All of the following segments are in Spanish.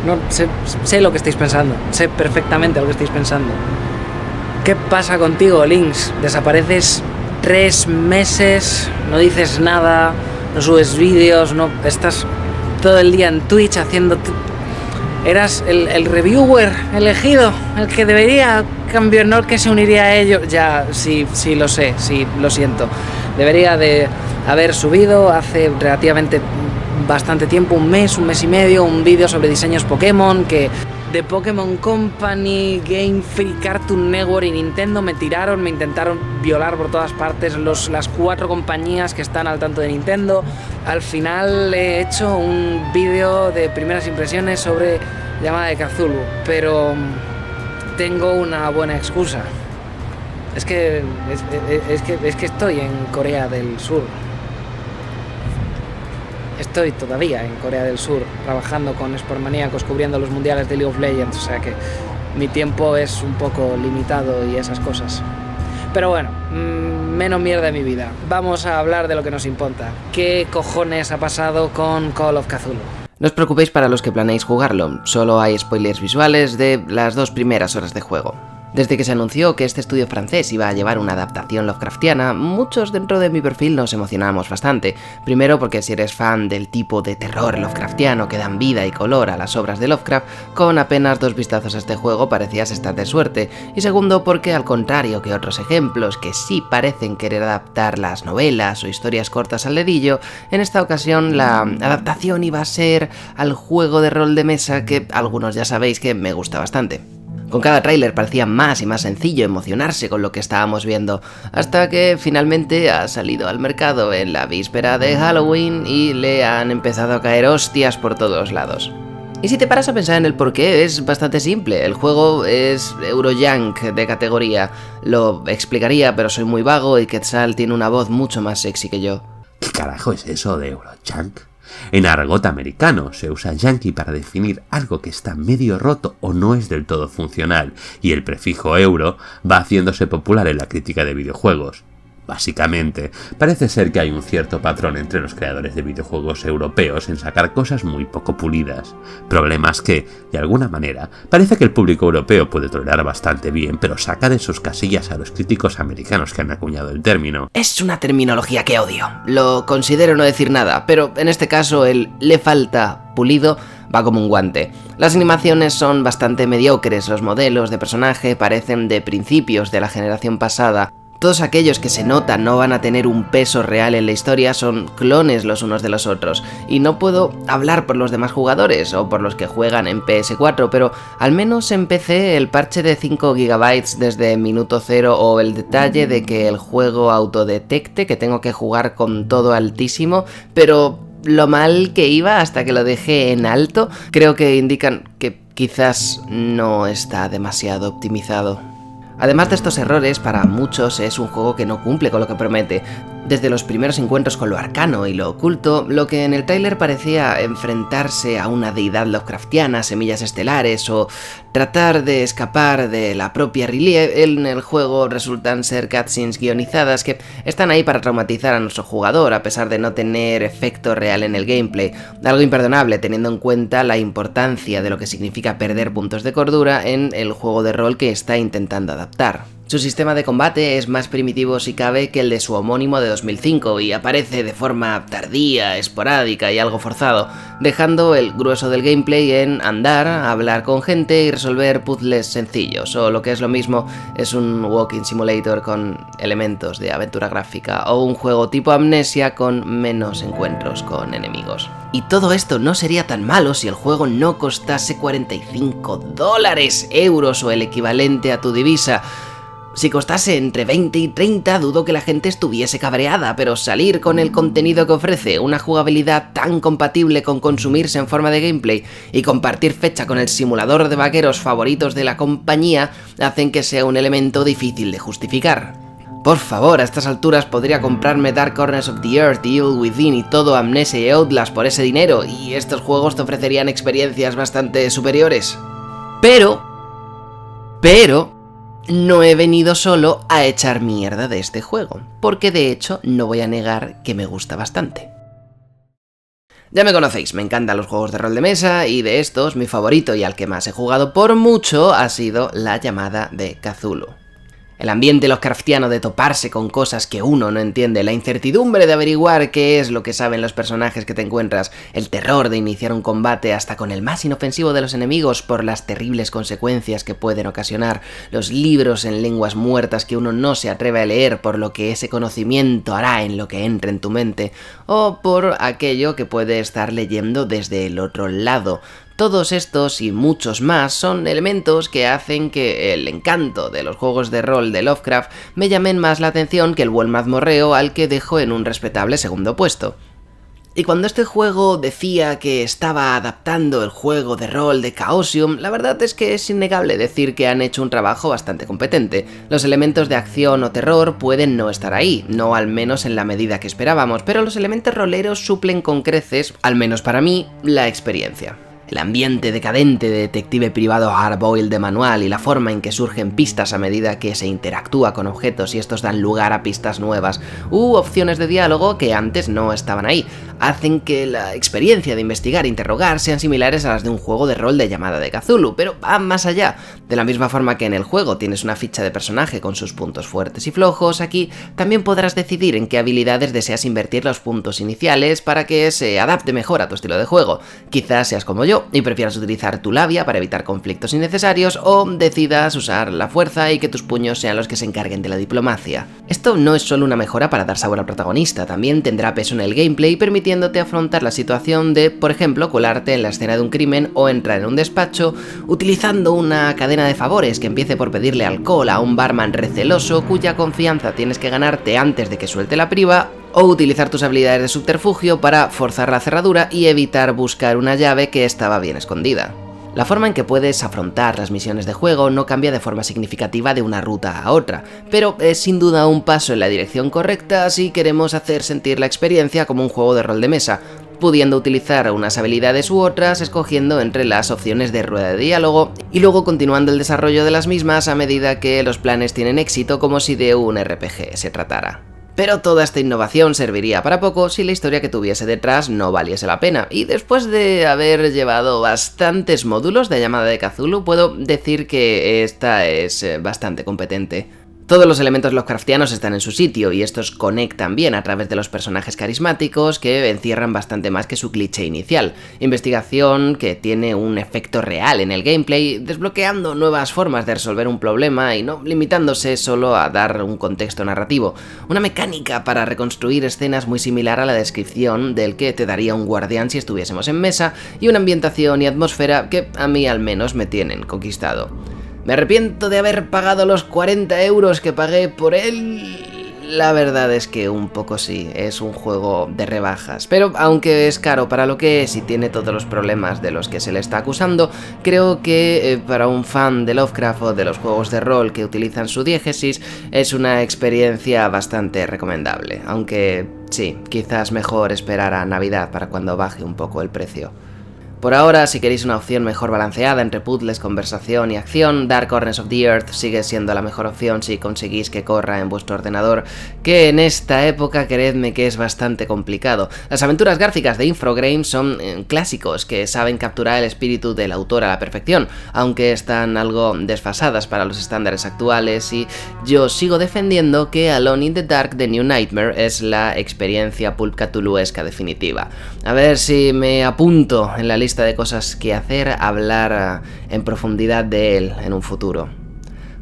No, sé lo que estáis pensando, sé perfectamente lo que estáis pensando. ¿Qué pasa contigo, Lynx? Desapareces 3 meses, no dices nada, no subes vídeos, no estás todo el día en Twitch haciendo... Eras el reviewer elegido, el que debería, cambio, no el que se uniría a ello. Ya, sí, lo sé, sí, lo siento. Debería de haber subido hace relativamente bastante tiempo, un mes y medio, un vídeo sobre diseños Pokémon, que de Pokémon Company, Game Freak, Cartoon Network y Nintendo me tiraron, me intentaron violar por todas partes las 4 compañías que están al tanto de Nintendo. Al final he hecho un vídeo de primeras impresiones sobre Llamada de Cthulhu, pero tengo una buena excusa. Es que estoy en Corea del Sur. Estoy todavía en Corea del Sur, trabajando con Sportmaníacos, cubriendo los mundiales de League of Legends, o sea que mi tiempo es un poco limitado y esas cosas. Pero bueno, menos mierda de mi vida. Vamos a hablar de lo que nos importa. ¿Qué cojones ha pasado con Call of Cthulhu? No os preocupéis para los que planeáis jugarlo, solo hay spoilers visuales de las 2 primeras horas de juego. Desde que se anunció que este estudio francés iba a llevar una adaptación Lovecraftiana, muchos dentro de mi perfil nos emocionamos bastante. Primero porque si eres fan del tipo de terror Lovecraftiano que dan vida y color a las obras de Lovecraft, con apenas 2 vistazos a este juego parecías estar de suerte. Y segundo porque, al contrario que otros ejemplos que sí parecen querer adaptar las novelas o historias cortas al dedillo, en esta ocasión la adaptación iba a ser al juego de rol de mesa que algunos ya sabéis que me gusta bastante. Con cada tráiler parecía más y más sencillo emocionarse con lo que estábamos viendo, hasta que finalmente ha salido al mercado en la víspera de Halloween y le han empezado a caer hostias por todos lados. Y si te paras a pensar en el porqué, es bastante simple. El juego es Eurojank de categoría. Lo explicaría, pero soy muy vago y Quetzal tiene una voz mucho más sexy que yo. ¿Qué carajo es eso de Eurojank? En argot americano se usa yankee para definir algo que está medio roto o no es del todo funcional, y el prefijo euro va haciéndose popular en la crítica de videojuegos. Básicamente, parece ser que hay un cierto patrón entre los creadores de videojuegos europeos en sacar cosas muy poco pulidas. Problemas que, de alguna manera, parece que el público europeo puede tolerar bastante bien, pero saca de sus casillas a los críticos americanos que han acuñado el término. Es una terminología que odio. Lo considero no decir nada, pero en este caso el "le falta pulido" va como un guante. Las animaciones son bastante mediocres, los modelos de personaje parecen de principios de la generación pasada. Todos aquellos que se nota no van a tener un peso real en la historia son clones los unos de los otros, y no puedo hablar por los demás jugadores o por los que juegan en PS4, pero al menos en PC el parche de 5 GB desde minuto cero o el detalle de que el juego autodetecte que tengo que jugar con todo altísimo, pero lo mal que iba hasta que lo dejé en alto, creo que indican que quizás no está demasiado optimizado. Además de estos errores, para muchos es un juego que no cumple con lo que promete. Desde los primeros encuentros con lo arcano y lo oculto, lo que en el tráiler parecía enfrentarse a una deidad Lovecraftiana, semillas estelares o tratar de escapar de la propia Riley, en el juego resultan ser cutscenes guionizadas que están ahí para traumatizar a nuestro jugador a pesar de no tener efecto real en el gameplay, algo imperdonable teniendo en cuenta la importancia de lo que significa perder puntos de cordura en el juego de rol que está intentando adaptar. Su sistema de combate es más primitivo si cabe que el de su homónimo de 2005 y aparece de forma tardía, esporádica y algo forzado, dejando el grueso del gameplay en andar, hablar con gente y resolver puzzles sencillos, o lo que es lo mismo, es un walking simulator con elementos de aventura gráfica o un juego tipo Amnesia con menos encuentros con enemigos. Y todo esto no sería tan malo si el juego no costase $45, euros o el equivalente a tu divisa. Si costase entre 20 y 30, dudo que la gente estuviese cabreada, pero salir con el contenido que ofrece, una jugabilidad tan compatible con consumirse en forma de gameplay y compartir fecha con el simulador de vaqueros favoritos de la compañía, hacen que sea un elemento difícil de justificar. Por favor, a estas alturas podría comprarme Dark Corners of the Earth y Evil Within y todo Amnesia y Outlast por ese dinero, y estos juegos te ofrecerían experiencias bastante superiores. Pero no he venido solo a echar mierda de este juego, porque de hecho no voy a negar que me gusta bastante. Ya me conocéis, me encantan los juegos de rol de mesa y de estos mi favorito y al que más he jugado por mucho ha sido La Llamada de Cthulhu. El ambiente lovecraftiano de toparse con cosas que uno no entiende, la incertidumbre de averiguar qué es lo que saben los personajes que te encuentras, el terror de iniciar un combate hasta con el más inofensivo de los enemigos por las terribles consecuencias que pueden ocasionar, los libros en lenguas muertas que uno no se atreve a leer por lo que ese conocimiento hará en lo que entre en tu mente, o por aquello que puede estar leyendo desde el otro lado. Todos estos y muchos más son elementos que hacen que el encanto de los juegos de rol de Lovecraft me llamen más la atención que el buen mazmorreo al que dejo en un respetable segundo puesto. Y cuando este juego decía que estaba adaptando el juego de rol de Chaosium, la verdad es que es innegable decir que han hecho un trabajo bastante competente. Los elementos de acción o terror pueden no estar ahí, no al menos en la medida que esperábamos, pero los elementos roleros suplen con creces, al menos para mí, la experiencia. El ambiente decadente de detective privado hardboiled de manual y la forma en que surgen pistas a medida que se interactúa con objetos y estos dan lugar a pistas nuevas u opciones de diálogo que antes no estaban ahí, hacen que la experiencia de investigar e interrogar sean similares a las de un juego de rol de Llamada de Cthulhu, pero van más allá. De la misma forma que en el juego tienes una ficha de personaje con sus puntos fuertes y flojos, aquí también podrás decidir en qué habilidades deseas invertir los puntos iniciales para que se adapte mejor a tu estilo de juego. Quizás seas como yo y prefieras utilizar tu labia para evitar conflictos innecesarios o decidas usar la fuerza y que tus puños sean los que se encarguen de la diplomacia. Esto no es solo una mejora para dar sabor al protagonista, también tendrá peso en el gameplay permitiéndote afrontar la situación de, por ejemplo, colarte en la escena de un crimen o entrar en un despacho utilizando una cadena de favores que empiece por pedirle alcohol a un barman receloso cuya confianza tienes que ganarte antes de que suelte la priva, o utilizar tus habilidades de subterfugio para forzar la cerradura y evitar buscar una llave que estaba bien escondida. La forma en que puedes afrontar las misiones de juego no cambia de forma significativa de una ruta a otra, pero es sin duda un paso en la dirección correcta si queremos hacer sentir la experiencia como un juego de rol de mesa, pudiendo utilizar unas habilidades u otras escogiendo entre las opciones de rueda de diálogo y luego continuando el desarrollo de las mismas a medida que los planes tienen éxito como si de un RPG se tratara. Pero toda esta innovación serviría para poco si la historia que tuviese detrás no valiese la pena, y después de haber llevado bastantes módulos de Llamada de Cthulhu, puedo decir que esta es bastante competente. Todos los elementos lovecraftianos están en su sitio y estos conectan bien a través de los personajes carismáticos que encierran bastante más que su cliché inicial. Investigación que tiene un efecto real en el gameplay, desbloqueando nuevas formas de resolver un problema y no limitándose solo a dar un contexto narrativo. Una mecánica para reconstruir escenas muy similar a la descripción del que te daría un guardián si estuviésemos en mesa, y una ambientación y atmósfera que a mí al menos me tienen conquistado. ¿Me arrepiento de haber pagado los 40 euros que pagué por él? La verdad es que un poco sí, es un juego de rebajas, pero aunque es caro para lo que es y tiene todos los problemas de los que se le está acusando, creo que para un fan de Lovecraft o de los juegos de rol que utilizan su diégesis es una experiencia bastante recomendable, aunque sí, quizás mejor esperar a Navidad para cuando baje un poco el precio. Por ahora, si queréis una opción mejor balanceada entre puzzles, conversación y acción, Dark Corners of the Earth sigue siendo la mejor opción si conseguís que corra en vuestro ordenador, que en esta época creedme que es bastante complicado. Las aventuras gráficas de Infogrames son clásicos que saben capturar el espíritu del autor a la perfección, aunque están algo desfasadas para los estándares actuales, y yo sigo defendiendo que Alone in the Dark de New Nightmare es la experiencia pulp cthulhuesca definitiva. A ver si me apunto en la lista de cosas que hacer, hablar en profundidad de él en un futuro.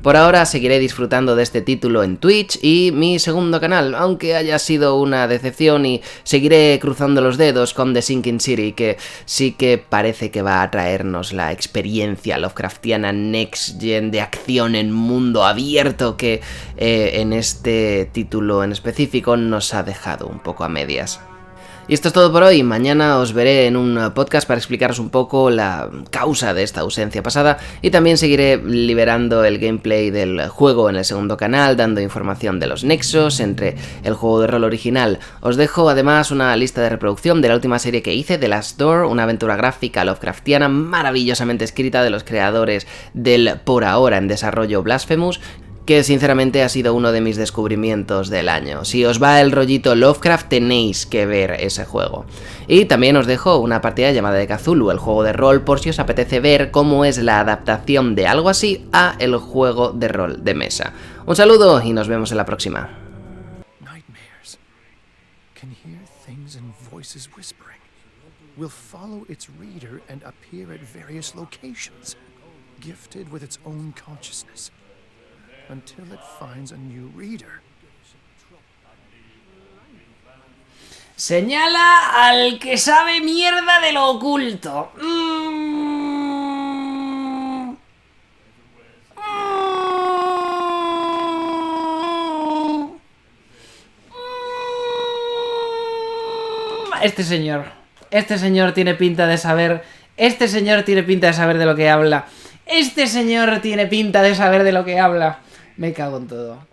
Por ahora seguiré disfrutando de este título en Twitch y mi segundo canal, aunque haya sido una decepción, y seguiré cruzando los dedos con The Sinking City, que sí que parece que va a traernos la experiencia Lovecraftiana Next Gen de acción en mundo abierto que en este título en específico nos ha dejado un poco a medias. Y esto es todo por hoy. Mañana os veré en un podcast para explicaros un poco la causa de esta ausencia pasada, y también seguiré liberando el gameplay del juego en el segundo canal, dando información de los nexos entre el juego de rol original. Os dejo además una lista de reproducción de la última serie que hice, The Last Door, una aventura gráfica lovecraftiana maravillosamente escrita de los creadores del por ahora en desarrollo Blasphemous, que sinceramente ha sido uno de mis descubrimientos del año. Si os va el rollito Lovecraft, tenéis que ver ese juego. Y también os dejo una partida llamada de Cthulhu, el juego de rol, por si os apetece ver cómo es la adaptación de algo así a el juego de rol de mesa. Un saludo y nos vemos en la próxima. Nightmares can hear things and voices whispering. Will follow its reader and appear at various locations, gifted with its own consciousness, until it finds a new reader. Señala al que sabe mierda de lo oculto. Este señor tiene pinta de saber. Este señor tiene pinta de saber de lo que habla. Este señor tiene pinta de saber de lo que habla. Me cago en todo.